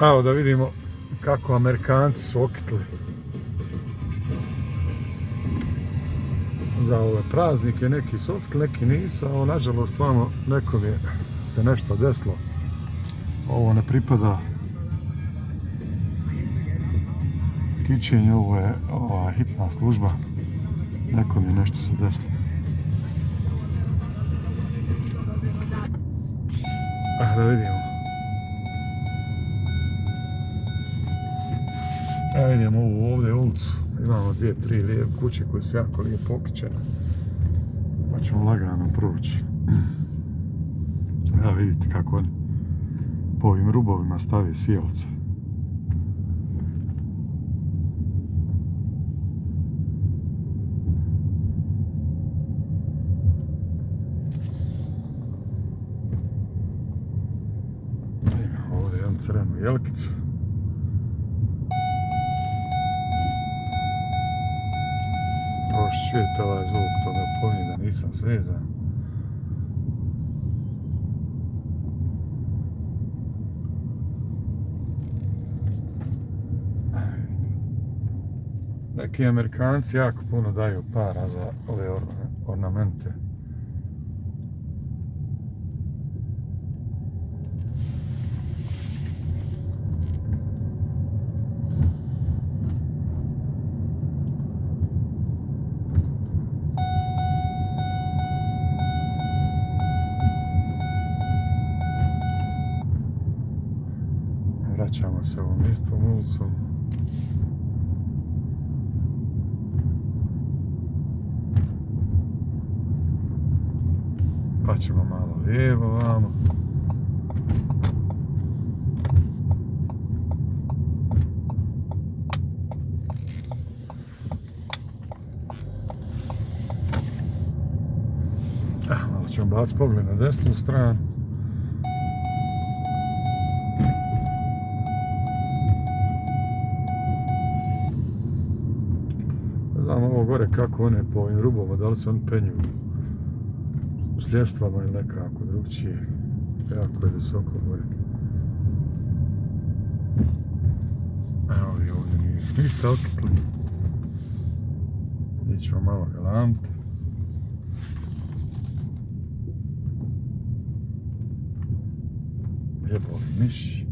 Evo da vidimo kako Amerikanci su okitli za ove praznike. Neki su okitli, neki nisu, a nažalost vamo nekom je se nešto desilo. Ovo ne pripada kićenju, ovo je hitna služba. Nekom je nešto se desilo. Da vidimo. Vidimo ovu ovdje ulicu. Imamo 2-3 lijepe kuće koje su jako lijepo okićene. Pa ćemo lagano proći. Da vidite kako oni po ovim rubovima stave sjelce. Imamo ovdje jednu crvenu jelkicu. Čujete ovaj zvuk, to me pomni da nisam svezan. Neki Amerikanci jako puno daju para za ove ornamente. Vraćamo se ovom istom ulicom. Pa ćemo malo lijevo vamo. Malo ćemo baciti pogled na desnu stranu. Znam ovo gore kako one po ovim rubovima, da li se oni penju s ljestvama ili nekako drugčije. Jako je visoko gore. Evo i ovdje nisu ništa okitli. Ićemo malo galamiti. Jeboli miš.